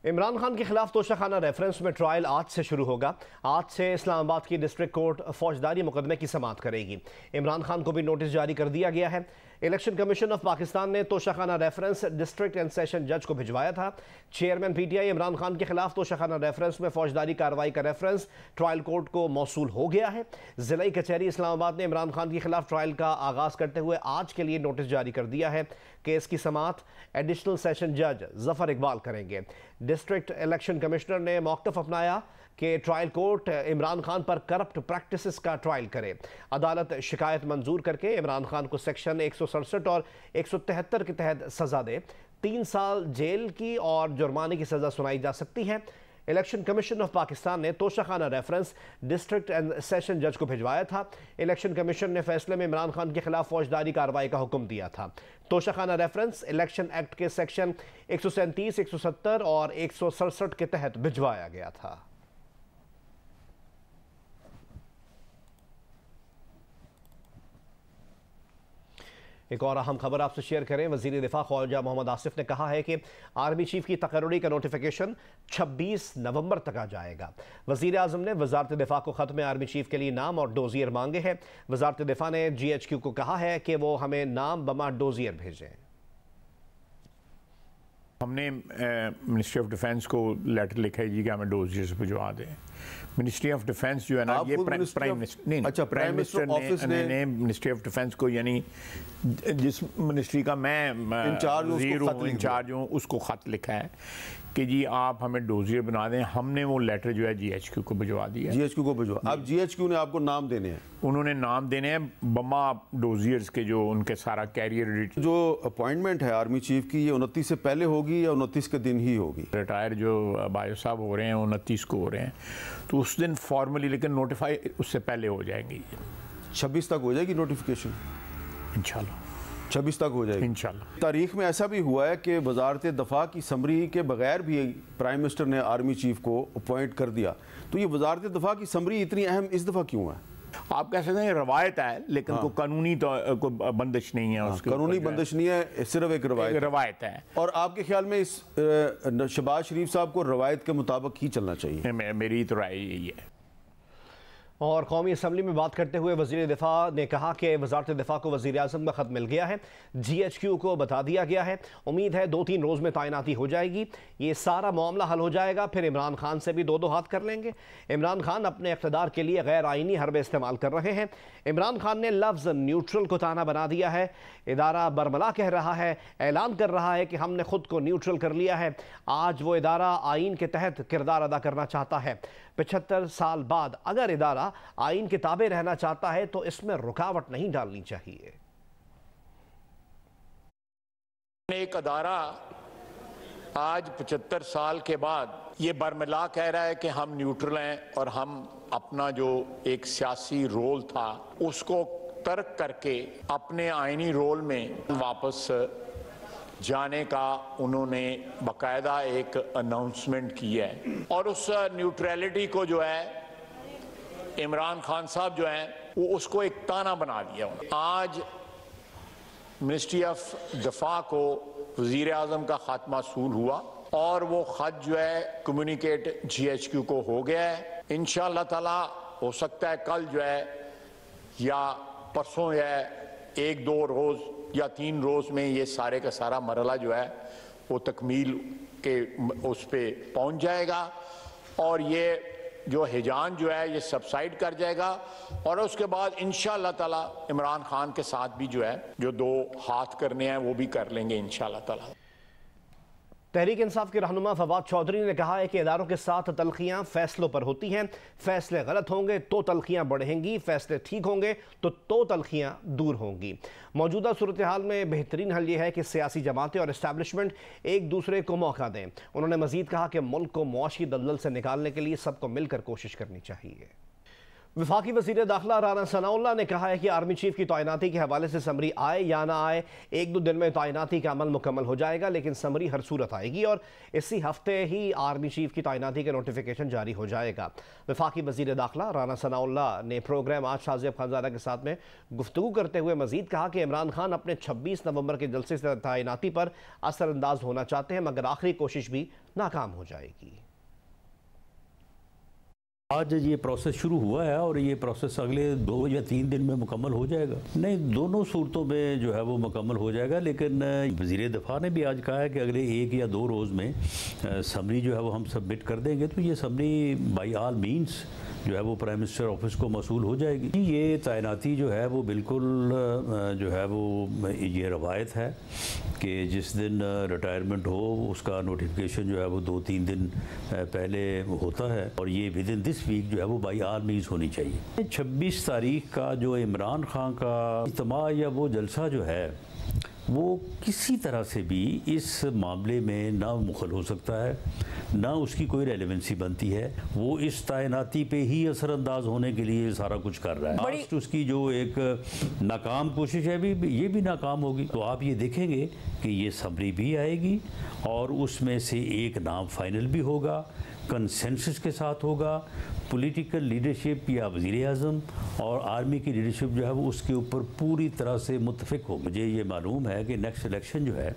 इमरान खान के खिलाफ तोशाखाना रेफरेंस में ट्रायल आज से शुरू होगा। आज से इस्लामाबाद की डिस्ट्रिक्ट कोर्ट फौजदारी मुकदमे की समाअत करेगी। इमरान खान को भी नोटिस जारी कर दिया गया है। इलेक्शन कमीशन ऑफ पाकिस्तान ने Toshakhana reference district and session जज को भिजवाया था। चेयरमैन पीटीआई इमरान खान के खिलाफ तोशाखाना रेफरेंस में फौजदारी कार्रवाई का रेफरेंस ट्रायल कोर्ट को मौसूल हो गया है। जिला कचहरी इस्लामाबाद ने इमरान खान के खिलाफ ट्रायल का आगाज करते हुए आज के लिए नोटिस जारी कर दिया है। केस की समाअत एडिशनल सेशन जज जफर इकबाल करेंगे। डिस्ट्रिक्ट इलेक्शन कमिश्नर ने मौक़िफ़ अपनाया कि ट्रायल कोर्ट इमरान खान पर करप्ट प्रैक्टिसेस का ट्रायल करे। अदालत शिकायत मंजूर करके इमरान खान को सेक्शन 167 और 173 के तहत सज़ा दे। 3 साल जेल की और जुर्माने की सज़ा सुनाई जा सकती है। इलेक्शन कमीशन ऑफ पाकिस्तान ने Toshakhana reference district and session जज को भिजवाया था। इलेक्शन कमीशन ने फैसले में इमरान खान के खिलाफ फौजदारी कार्रवाई का हुक्म दिया था। तोशाखाना रेफरेंस इलेक्शन एक्ट के सेक्शन 137, 170 और 167 के तहत भिजवाया गया था। एक और अहम खबर आपसे शेयर करें। वज़ीर दिफा ख्वाजा मोहम्मद आसिफ ने कहा है कि आर्मी चीफ की तकर्री का नोटिफिकेशन 26 नवंबर तक आ जाएगा। वज़ीर आज़म ने वज़ारत दिफा को ख़त में आर्मी चीफ के लिए नाम और डोजियर मांगे हैं। वज़ारत दिफा ने GHQ को कहा है कि वो हमें नाम बमा डोजियर भेजें। हमने मिनिस्ट्री ऑफ डिफेंस को लेटर लिखा है जी कि हमें डोजियर्स भिजवा दें। मिनिस्ट्री ऑफ डिफेंस जो है ना, ये प्राइम मिनिस्टर ने मिनिस्ट्री ऑफ डिफेंस को, यानी जिस मिनिस्ट्री का मैं इंचार्ज हूँ, उसको खत लिखा है कि जी आप हमें डोजियर बना दें। हमने वो लेटर जो है GHQ को भिजवा दिया। GHQ को भिजवा। अब GHQ ने आपको नाम देने हैं। उन्होंने नाम देने हैं बमा डोजियर्स के, जो उनके सारा कैरियर। जो अपॉइंटमेंट है आर्मी चीफ की, ये 29 से पहले होगी या 29 के दिन ही होगी? रिटायर जो बायो साहब हो रहे हैं 29 को हो रहे हैं, तो उस दिन फॉर्मली, लेकिन नोटिफाई उससे पहले हो जाएंगी। 26 तक हो जाएगी नोटिफिकेशन इंशाल्लाह। 26 तक हो जाएगी इंशाल्लाह। तारीख में ऐसा भी हुआ है कि वजारत दफा की समरी के बगैर भी प्राइम मिनिस्टर ने आर्मी चीफ को अपॉइंट कर दिया। तो ये वजारत दफा की समरी इतनी अहम इस दफा क्यों है? आप कह सकते हैं रवायत है, लेकिन कोई कानूनी तो को बंदिश नहीं है। उसकी कानूनी बंदिश नहीं है, सिर्फ एक रवायत है। और आपके ख्याल में इस शहबाज शरीफ साहब को रवायत के मुताबिक ही चलना चाहिए? मेरी तो राय यही है। और कौमी असम्बली में बात करते हुए वज़ीर दिफा ने कहा कि वज़ारत दिफा को वज़ीर आज़म का ख़त मिल गया है। GHQ को बता दिया गया है। उम्मीद है 2-3 रोज़ में तैनाती हो जाएगी। ये सारा मामला हल हो जाएगा। फिर इमरान खान से भी 2-2 हाथ कर लेंगे। इमरान खान अपने इक़्तिदार के लिए गैर आइनी हरबे इस्तेमाल कर रहे हैं। इमरान खान ने लफ्ज़ न्यूट्रल को ताना बना दिया है। इदारा बरमला कह रहा है, ऐलान कर रहा है कि हमने खुद को न्यूट्रल कर लिया है। आज वो इदारा आइन के तहत किरदार अदा करना चाहता है। 75 साल बाद अगर इदारा आइन के ताबे रहना चाहता है तो इसमें रुकावट नहीं डालनी चाहिए। एक अदारा आज 75 साल के बाद ये बरमला कह रहा है कि हम न्यूट्रल हैं और हम अपना जो एक सियासी रोल था उसको तर्क करके अपने आइनी रोल में वापस जाने का उन्होंने बाकायदा एक अनाउंसमेंट की है। और उस न्यूट्रलिटी को जो है इमरान खान साहब जो हैं वो उसको एक ताना बना दिया। आज मिनिस्ट्री ऑफ दफा को वज़ीर आज़म का ख़त मौसूल हुआ और वो ख़त जो है कम्युनिकेट GHQ को हो गया है। इंशाअल्लाह ताला हो सकता है कल जो है या परसों है 1-2 रोज़ या 3 रोज़ में ये सारे का सारा मरला जो है वो तकमील के उस पे पहुंच जाएगा और ये जो हिजान जो है ये सबसाइड कर जाएगा। और उसके बाद इंशाअल्लाह ताला इमरान खान के साथ भी जो है जो 2 हाथ करने हैं वो भी कर लेंगे इंशाअल्लाह ताला। तहरीक इंसाफ के रहनुमा फवाद चौधरी ने कहा है कि इदारों के साथ तलखियाँ फैसलों पर होती हैं। फैसले गलत होंगे तो तलखियाँ बढ़ेंगी, फैसले ठीक होंगे तो तलखियाँ दूर होंगी। मौजूदा सूरत हाल में बेहतरीन हल ये है कि सियासी जमातें और इस्टेब्लिशमेंट एक दूसरे को मौका दें। उन्होंने मजीद कहा कि मुल्क को मुआशी दलदल से निकालने के लिए सबको मिलकर कोशिश करनी चाहिए। वफाकी वज़ीर दाखिला राना सनाउल्लाह ने कहा है कि आर्मी चीफ की तैनाती के हवाले से समरी आए या ना आए, 1-2 दिन में तैनाती का अमल मुकम्मल हो जाएगा, लेकिन समरी हर सूरत आएगी और इसी हफ्ते ही आर्मी चीफ की तैनाती का नोटिफिकेशन जारी हो जाएगा। वफाकी वज़ीर दाखिला राना सनाउल्लाह ने प्रोग्राम आज शाहज़ेब खानज़ादा के साथ में गुफ्तगू करते हुए मजीद कहा कि इमरान खान अपने 26 नवंबर के जलसे से तैनाती पर असरअंदाज होना चाहते हैं, मगर आखिरी कोशिश भी नाकाम हो जाएगी। आज ये प्रोसेस शुरू हुआ है और ये प्रोसेस अगले 2 या 3 दिन में मुकम्मल हो जाएगा। नहीं, दोनों सूरतों में जो है वो मुकम्मल हो जाएगा, लेकिन वज़ीर दफ़ा ने भी आज कहा है कि अगले 1 या 2 रोज़ में समरी जो है वो हम सबमिट कर देंगे। तो ये समरी बाई ऑल मीन्स जो है वो प्राइम मिनिस्टर ऑफिस को मसूल हो जाएगी। ये तैनाती जो है वो बिल्कुल जो है वो ये रवायत है कि जिस दिन रिटायरमेंट हो उसका नोटिफिकेशन जो है वो 2-3 दिन पहले होता है और ये विद इन दिस वीक जो है वो बाई ऑल मीन्स होनी चाहिए। 26 तारीख का जो इमरान खान का इज्तिमा या वो जलसा जो है वो किसी तरह से भी इस मामले में ना मुखल हो सकता है, ना उसकी कोई रेलेवेंसी बनती है। वो इस तैनाती पे ही असरअंदाज होने के लिए सारा कुछ कर रहा है। लास्ट उसकी जो एक नाकाम कोशिश है ये भी नाकाम होगी। तो आप ये देखेंगे कि ये समरी भी आएगी और उसमें से एक नाम फाइनल भी होगा, कंसेंसस के साथ होगा। पॉलिटिकल लीडरशिप या वज़ीर आज़म और आर्मी की लीडरशिप जो है वो उसके ऊपर पूरी तरह से मुत्तफ़िक हो। मुझे ये मालूम है कि नेक्स्ट इलेक्शन जो है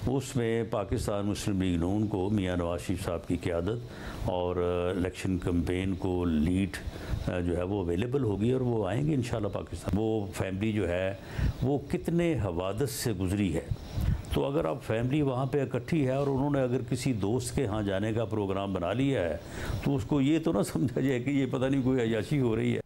उसमें पाकिस्तान मुस्लिम लीग नून को मियां नवाज शरीफ साहब की क़यादत और इलेक्शन कैंपेन को लीड जो है वो अवेलेबल होगी और वो आएंगे इंशाल्लाह पाकिस्तान। वो फैमिली जो है वो कितने हवादस से गुजरी है, तो अगर अब फैमिली वहाँ पे इकट्ठी है और उन्होंने अगर किसी दोस्त के यहाँ जाने का प्रोग्राम बना लिया है तो उसको ये तो ना समझा जाए कि ये पता नहीं कोई अयाशी हो रही है।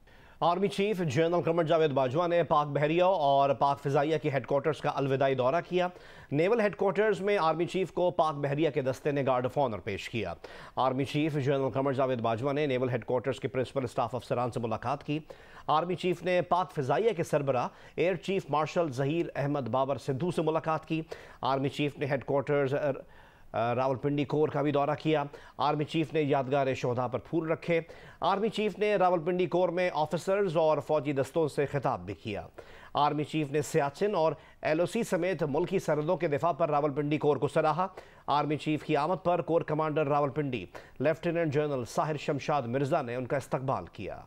Army chief general Qamar Javed Bajwa ने पाक बहरिया और पाक फ़िज़ाइया के हेडक्वार्टर्स का अलविदाई दौरा किया। नेवल हेडक्वार्टर्स में आर्मी चीफ को पाक बहरिया के दस्ते ने गार्ड ऑफ ऑनर पेश किया। Army chief general Qamar Javed Bajwa ने नेवल हेडक्वार्टर्स के प्रिंसिपल स्टाफ अफसरान से मुलाकात की। आर्मी चीफ ने पाक फ़िज़ाइया के सरबरा air chief marshal Zaheer Ahmed Babar Sidhu से मुलाकात की। आर्मी चीफ ने हेडक्वार्टर्स रावलपिंडी कोर का भी दौरा किया। आर्मी चीफ ने यादगार शोहदा पर फूल रखे। आर्मी चीफ ने रावलपिंडी कोर में ऑफिसर्स और फौजी दस्तों से खिताब भी किया। आर्मी चीफ ने सियाचिन और LOC समेत मुल्की सरहदों के दिफा पर रावलपिंडी कोर को सराहा। आर्मी चीफ की आमद पर core commander Rawalpindi lieutenant general Sahir Shamshad Mirza ने उनका इस्तकबाल किया।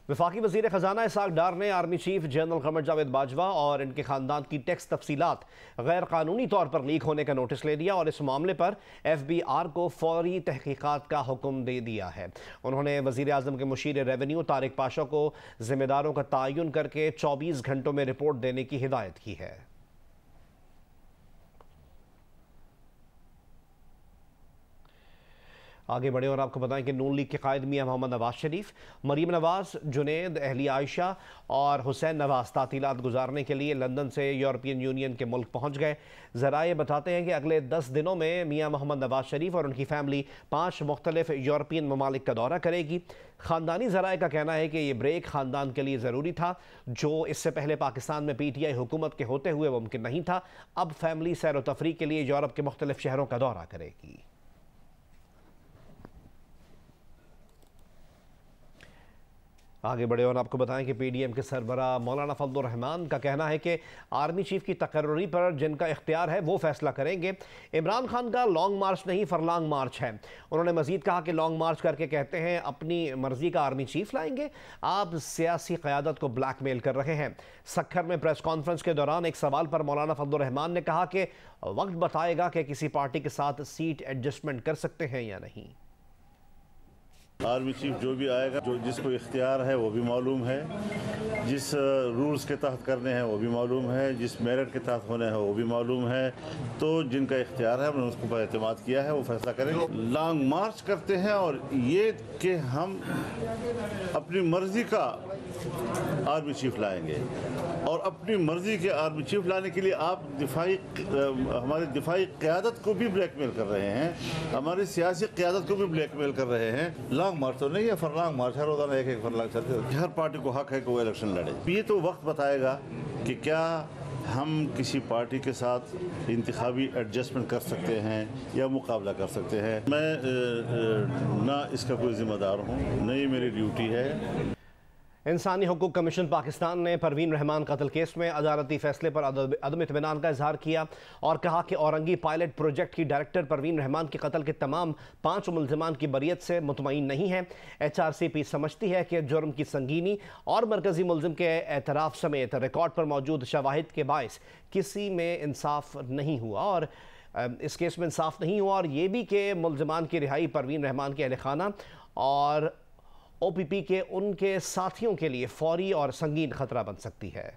वफाकी वज़ीर ख़जाना इसाक डार ने army chief general Qamar Javed Bajwa और इनके ख़ानदान की टैक्स तफसीलात गैर कानूनी तौर पर लीक होने का नोटिस ले लिया और इस मामले पर FBR को फौरी तहकीकात का हुक्म दे दिया है। उन्होंने वज़ीर आज़म के मुशीर रेवेन्यू तारिक पाशा को ज़िम्मेदारों का तयन करके 24 घंटों में रिपोर्ट देने की हिदायत की है। आगे बढ़े और आपको बताएं कि नून लीग के कायद मियां मोहम्मद नवाज शरीफ, मरीम नवाज, जुनैद, अहलिया आयशा और हुसैन नवाज तातीलात गुजारने के लिए लंदन से यूरोपियन यूनियन के मुल्क पहुंच गए। ज़राए बताते हैं कि अगले 10 दिनों में मियां मोहम्मद नवाज शरीफ और उनकी फैमिली 5 मुख्तलिफ यूरोपियन ममालिक का दौरा करेगी। ख़ानदानी ज़राए का कहना है कि ये ब्रेक ख़ानदान के लिए ज़रूरी था, जो इससे पहले पाकिस्तान में PTI हुकूमत के होते हुए मुमकिन नहीं था। अब फैमिली सैर व तफरीह के लिए यूरोप के मुख्तलिफ शहरों का दौरा करेगी। आगे बढ़े और आपको बताएं कि PDM के सरबरा मौलाना फजलुर रहमान का कहना है कि आर्मी चीफ की तकर्री पर जिनका इख्तियार है वो फैसला करेंगे। इमरान खान का लॉन्ग मार्च नहीं फरलॉन्ग मार्च है। उन्होंने मजीद कहा कि लॉन्ग मार्च करके कहते हैं अपनी मर्जी का आर्मी चीफ लाएंगे। आप सियासी क़यादत को ब्लैकमेल कर रहे हैं। सक्खर में प्रेस कॉन्फ्रेंस के दौरान एक सवाल पर मौलाना फजलुर रहमान ने कहा कि वक्त बताएगा कि किसी पार्टी के साथ सीट एडजस्टमेंट कर सकते हैं या नहीं। आर्मी चीफ जो भी आएगा, जो जिसको इख्तियार है वो भी मालूम है, जिस रूल्स के तहत करने हैं वो भी मालूम है, जिस मेरिट के तहत होने हैं वो भी मालूम है। तो जिनका इख्तियार है हमने उसको पर एतमाद किया है, वो फैसला करेंगे। लॉन्ग मार्च करते हैं और ये कि हम अपनी मर्जी का आर्मी चीफ लाएंगे और अपनी मर्जी के आर्मी चीफ लाने के लिए आप हमारी दिफाई क़यादत को भी ब्लैकमेल कर रहे हैं, हमारी सियासी क़यादत को भी ब्लैकमेल कर रहे हैं। लॉन्ग मार्च तो नहीं है, फरलॉन्ग मार्च है। रोजाना एक फरलॉन्ग चलते। हर पार्टी को हक है कि वो इलेक्शन लड़े। ये तो वक्त बताएगा कि क्या हम किसी पार्टी के साथ इंतखाबी एडजस्टमेंट कर सकते हैं या मुकाबला कर सकते हैं। मैं ना इसका कोई जिम्मेदार हूँ, न ये मेरी ड्यूटी है। इंसानी हुकूक कमीशन पाकिस्तान ने परवीन रहमान कत्ल केस में अदालती फैसले पर अदम इत्मीनान का इजहार किया और कहा कि औरंगी पायलट प्रोजेक्ट की डायरेक्टर परवीन रहमान के कत्ल के तमाम 5 मुल्ज़िमान की बरियत से मुतमईन नहीं है। HRCP समझती है कि जुर्म की संगीनी और मरकजी मुल्ज़िम के एतराफ़ समेत रिकॉर्ड पर मौजूद शवाहिद के बायस किसी में इंसाफ नहीं हुआ और इस केस में इंसाफ नहीं हुआ और ये भी कि मुल्ज़िमान की रिहाई परवीन रहमान के अहल खाना और OPP के उनके साथियों के लिए फौरी और संगीन खतरा बन सकती है।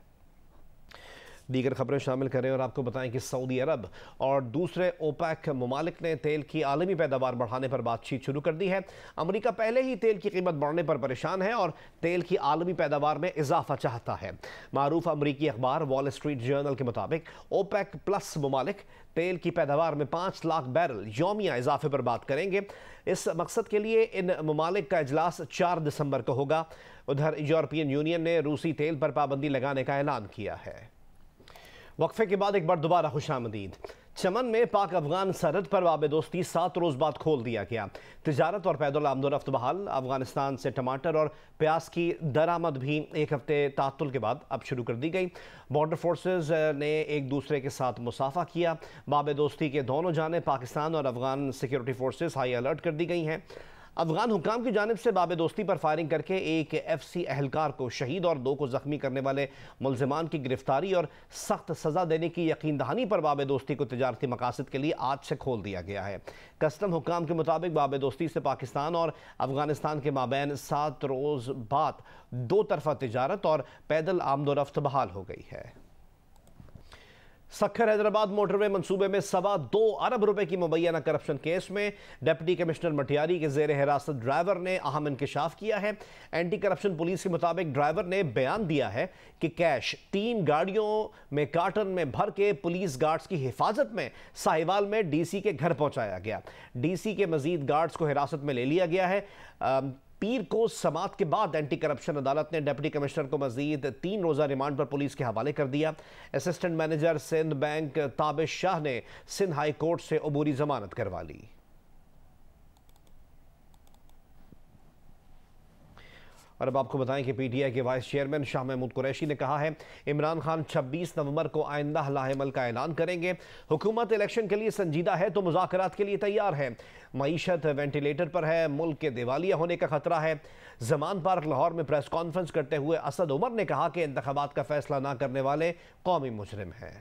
दीगर खबरें शामिल करें और आपको बताएं कि सऊदी अरब और दूसरे OPEC ममालिक ने तेल की आलमी पैदावार बढ़ाने पर बातचीत शुरू कर दी है। अमेरिका पहले ही तेल की कीमत बढ़ने पर परेशान है और तेल की आलमी पैदावार में इजाफा चाहता है। मारूफ अमरीकी अखबार वॉल स्ट्रीट जर्नल के मुताबिक OPEC प्लस ममालिक तेल की पैदावार में 5 लाख बैरल यौमिया इजाफे पर बात करेंगे। इस मकसद के लिए इन ममालिक का इजलास 4 दिसंबर को होगा। उधर यूरोपियन यूनियन ने रूसी तेल पर पाबंदी लगाने का ऐलान किया है। वक्फे के बाद एक बार दोबारा खुशामदीद। चमन में पाक अफगान सरहद पर वाबे दोस्ती 7 रोज़ बाद खोल दिया गया। तिजारत और पैदल आमदोरफ्त बहाल। अफगानिस्तान से टमाटर और प्याज की दरामद भी एक हफ्ते तातुल के बाद अब शुरू कर दी गई। बॉर्डर फोर्सेस ने एक दूसरे के साथ मुसाफा किया। वाबे दोस्ती के दोनों जाने पाकिस्तान और Afghan security forces high alert कर दी गई हैं। अफगान हुकाम की जानिब से बाबे दोस्ती पर फायरिंग करके एक FC एहलकार को शहीद और 2 को जख्मी करने वाले मुल्ज़िमान की गिरफ्तारी और सख्त सज़ा देने की यकीन दहानी पर बाबे दोस्ती को तिजारती मकासद के लिए आज से खोल दिया गया है। कस्टम हुकाम के मुताबिक बाबे दोस्ती से पाकिस्तान और अफगानिस्तान के माबैन 7 रोज़ बाद 2 तरफ़ा तिजारत और पैदल आमदोरफ्त बहाल हो गई है। सक्खर हैदराबाद मोटरवे मंसूबे में 2.25 अरब रुपए की मुबैना करप्शन केस में डिप्टी कमिश्नर मटियारी के जेर हिरासत ड्राइवर ने अहम इंकशाफ किया है। एंटी करप्शन पुलिस के मुताबिक ड्राइवर ने बयान दिया है कि कैश 3 गाड़ियों में कार्टन में भर के पुलिस गार्ड्स की हिफाजत में साहिवाल में DC के घर पहुंचाया गया। DC के मजीद गार्ड्स को हिरासत में ले लिया गया है। पीर को समात के बाद एंटी करप्शन अदालत ने डिप्टी कमिश्नर को मजीद 3 रोज़ा रिमांड पर पुलिस के हवाले कर दिया। Assistant manager Sindh Bank Tabish Shah ने सिंध हाई कोर्ट से अबूरी जमानत करवा ली। और अब आपको बताएं कि PTI के वाइस चेयरमैन शाह महमूद कुरैशी ने कहा है इमरान खान 26 नवंबर को आइंदा लाहेमल का ऐलान करेंगे। हुकूमत इलेक्शन के लिए संजीदा है तो मुज़ाकरात के लिए तैयार है। मईशत वेंटिलेटर पर है, मुल्क के दिवालिया होने का खतरा है। जमान पार्क लाहौर में प्रेस कॉन्फ्रेंस करते हुए असद उमर ने कहा कि इंतखाबात का फैसला ना करने वाले कौमी मुजरिम हैं।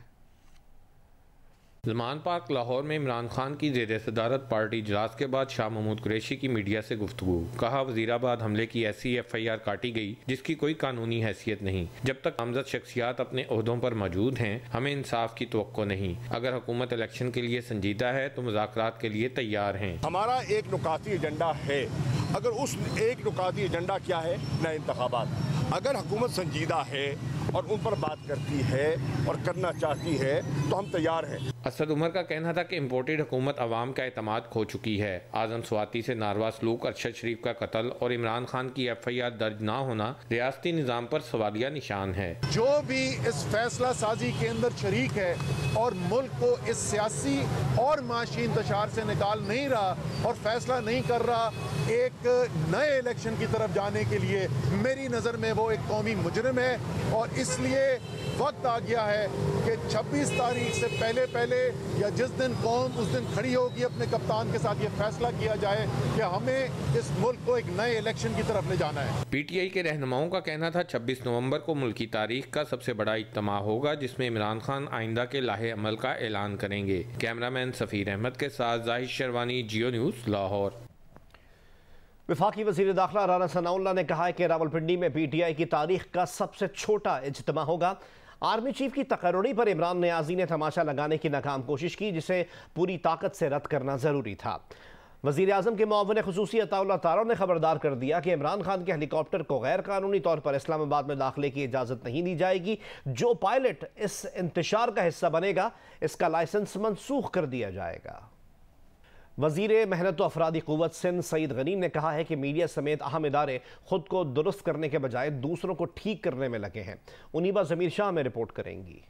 जमान पार्क लाहौर में इमरान खान की ज़ेर सदारत पार्टी इजलास के बाद शाह महमूद कुरैशी की मीडिया से गुफ्तगू। कहा वजीराबाद हमले की ऐसी FIR काटी गई जिसकी कोई कानूनी हैसियत नहीं। जब तक नामजद शख्सियात अपने ओहदों पर मौजूद हैं हमें इंसाफ की तवक्को नहीं। अगर हुकूमत इलेक्शन के लिए संजीदा है तो मुज़ाकरात के लिए तैयार हैं। हमारा एक नुकाती एजेंडा है। अगर उस एक नुकाती एजेंडा क्या है न इंतखाबात। अगर हुकूमत संजीदा है और उन पर बात करती है और करना चाहती है तो हम तैयार हैं। असद उमर का कहना था कि इम्पोर्टेड हुकूमत अवाम का एतमाद खो चुकी है। आजम स्वाति से नारवा सलूक, अरशद शरीफ का कत्ल और इमरान खान की FIR दर्ज ना होना रियासती निज़ाम पर सवालिया निशान है। जो भी इस फैसला साजी के अंदर शरीक है और मुल्क को इस सियासी और माशी इंतशार से निकाल नहीं रहा और फैसला नहीं कर रहा एक नए इलेक्शन की तरफ जाने के लिए, मेरी नज़र में वो एक कौमी मुजरिम है। और इसलिए वक्त आ गया है कि 26 तारीख से पहले या जिस दिन कौम उस दिन खड़ी होगी अपने कप्तान के साथ ये फैसला किया जाए कि हमें इस मुल्क को एक नए इलेक्शन की तरफ ले जाना है। PTI के रहनुमाओं का कहना था 26 नवंबर को मुल्की तारीख का सबसे बड़ा इज्तिमा होगा जिसमें इमरान खान आइंदा के लाहे अमल का ऐलान करेंगे। कैमरामैन सफ़ीर अहमद के साथ जाहिद शरवानी, जियो न्यूज़, लाहौर। वफाकी वज़ीर दाखिला राना सनाउल्लाह ने कहा है कि रावलपिंडी में PTI की तारीख का सबसे छोटा इज्तिमा होगा। आर्मी चीफ की तकर्रुरी पर इमरान नियाज़ी ने तमाशा लगाने की नाकाम कोशिश की जिसे पूरी ताकत से रद्द करना ज़रूरी था। वज़ीर आज़म के मुआविन ख़ुसूसी अताउल्लाह तारो ने खबरदार कर दिया कि इमरान खान के हेलीकॉप्टर को गैर कानूनी तौर पर इस्लामाबाद में दाखिले की इजाज़त नहीं दी जाएगी। जो पायलट इस इंतशार का हिस्सा बनेगा इसका लाइसेंस मनसूख कर दिया जाएगा। वज़ीर मेहनत व अफरादी क़ुव्वत सिंध सईद गनीम ने कहा है कि मीडिया समेत अहम इदारे खुद को दुरुस्त करने के बजाय दूसरों को ठीक करने में लगे हैं। उनीबा ज़मीर शाह में रिपोर्ट करेंगी।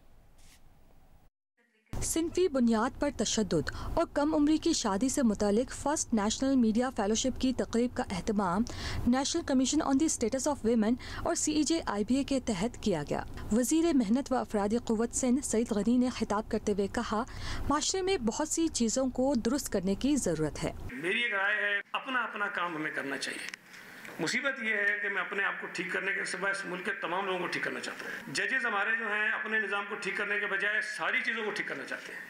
सिनफी बुनियाद पर तशद्दुद और कम उम्री की शादी से मुतालिक फर्स्ट नेशनल मीडिया फेलोशिप की तकरीब का एहतमाम national commission on the status of women और CEJ-IBA के तहत किया गया। वजीर मेहनत व अफरादी क़ुव्वत सिंध सईद गनी ने खिताब करते हुए कहा, माशरे में बहुत सी चीज़ों को दुरुस्त करने की ज़रूरत है। मेरी एक राय है, अपना अपना काम हमें करना चाहिए। मुसीबत ये है कि मैं अपने आप को ठीक करने के सिवाय इस मुल्क के तमाम लोगों को ठीक करना चाहता हूँ। जजेस हमारे जो हैं अपने निज़ाम को ठीक करने के बजाय सारी चीज़ों को ठीक करना चाहते हैं।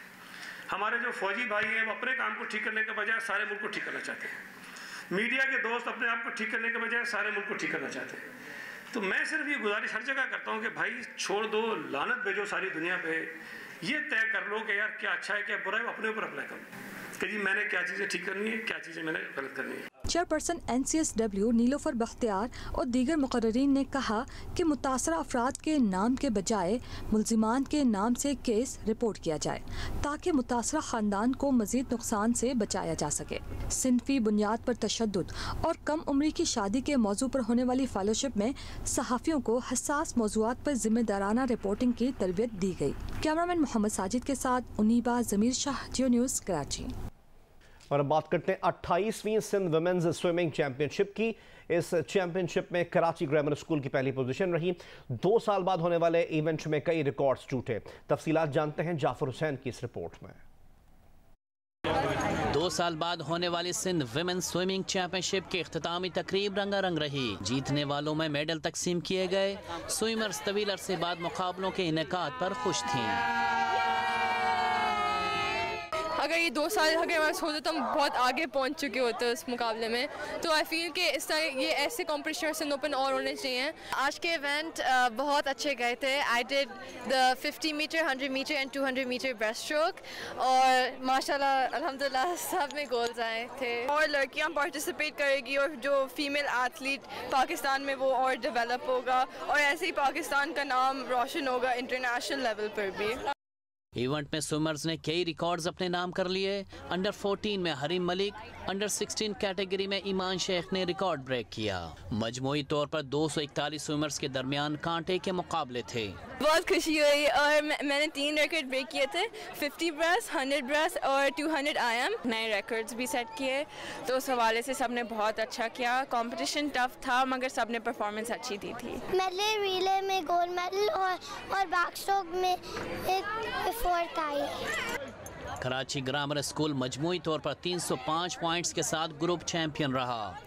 हमारे जो फौजी भाई हैं वो अपने काम को ठीक करने के बजाय सारे मुल्क को ठीक करना चाहते हैं। मीडिया के दोस्त अपने आप को ठीक करने के बजाय सारे मुल्क को ठीक करना चाहते हैं। तो मैं सिर्फ ये गुजारिश हर जगह करता हूँ कि भाई छोड़ दो, लानत भेजो सारी दुनिया पे, ये तय कर लो कि यार क्या अच्छा है क्या बुरा है, वो अपने ऊपर अप्लाई करो कि जी मैंने क्या चीज़ें ठीक करनी है, क्या चीज़ें मैंने गलत करनी है। चेयरपर्सन NCSW नीलोफर बख्तियार और दीगर मुकर्ररीन ने कहा कि मुतासरा अफराद के नाम के बजाय मुल्जिमान के नाम से केस रिपोर्ट किया जाए ताकि मुतासरा ख़ानदान को मज़ीद नुकसान से बचाया जा सके। सिनफी बुनियाद पर तशद्दुद और कम उम्री की शादी के मौजू पर होने वाली फेलोशिप में सहाफ़ियों को हसास मौज़ूआत पर जिम्मेदाराना रिपोर्टिंग की तरबियत दी गई। कैमरामैन मोहम्मद साजिद के साथ उनीबा ज़मीर शाह, जियो न्यूज़, कराची। और अब बात करते हैं 28वीं सिंध वुमेन्स स्विमिंग चैंपियनशिप की। इस चैंपियनशिप में कराची ग्रामर स्कूल की पहली पोजीशन रही। 2 साल बाद होने वाले इवेंट में कई रिकॉर्ड्स टूटे। तफसीलात जानते हैं जाफर हुसैन की इस रिपोर्ट में। 2 साल बाद होने वाली सिंध वुमेन्स स्विमिंग चैंपियनशिप की इख्तितामी तकरीब रंगारंग रही। जीतने वालों में मेडल तकसीम किए गए। स्विमर्स तवील अरसे बाद मुकाबलों के इनेकाद पर खुश थीं। अगर ये 2 साल अगर मैं सोचता तो हम बहुत आगे पहुंच चुके होते हैं उस मुकाबले में, तो आई फील कि इस तरह ये ऐसे कॉम्पिटिशन सिंध ओपन और होने चाहिए। आज के इवेंट बहुत अच्छे गए थे। I did the 50 meter, 100 meter and 200 meter breast stroke और माशाल्लाह अल्हम्दुलिल्लाह सब में गोल्स आए थे। और लड़कियां पार्टिसिपेट करेगी और जो फीमेल एथलीट पाकिस्तान में वो और डेवलप होगा और ऐसे ही पाकिस्तान का नाम रोशन होगा इंटरनेशनल लेवल पर भी। इवेंट में स्विमर्स ने कई रिकॉर्ड्स अपने नाम कर लिए। अंडर 14 में हरीम मलिक, अंडर 16 कैटेगरी में ईमान शेख ने रिकॉर्ड ब्रेक किया। मजमूई तौर पर 241 स्विमर्स के दरमियान कांटे के मुकाबले थे। बहुत खुशी हुई और मैंने 3 रिकॉर्ड ब्रेक किए थे, 50 ब्रेस्ट, 100 ब्रेस्ट और 200 IM। नए रिकॉर्ड्स भी सेट किए, तो उस हवाले से सबने बहुत अच्छा किया। कंपटीशन टफ था मगर सबने परफॉर्मेंस अच्छी दी थी। मैंने रिले में गोल्ड मेडल और बैक स्ट्रोक में एक 4th आई। कराची ग्रामर स्कूल मजमूई तौर पर 305 पॉइंट्स के साथ ग्रुप चैंपियन रहा।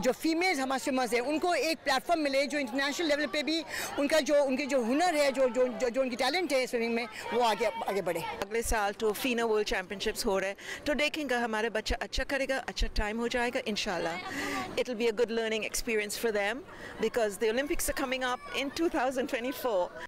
जो फीमेल्स हमारे स्विमर्स हैं उनको एक प्लेटफॉर्म मिले जो इंटरनेशनल लेवल पे भी उनके जो हुनर है, जो उनकी टैलेंट है स्विमिंग में, वो आगे बढ़े। अगले साल तो फीना वर्ल्ड चैंपियनशिप्स हो रहे हैं, तो देखेंगे हमारा बच्चा अच्छा करेगा, अच्छा टाइम हो जाएगा इंशाल्लाह। It will be a good learning experience for them because the Olympics are coming up in 2024।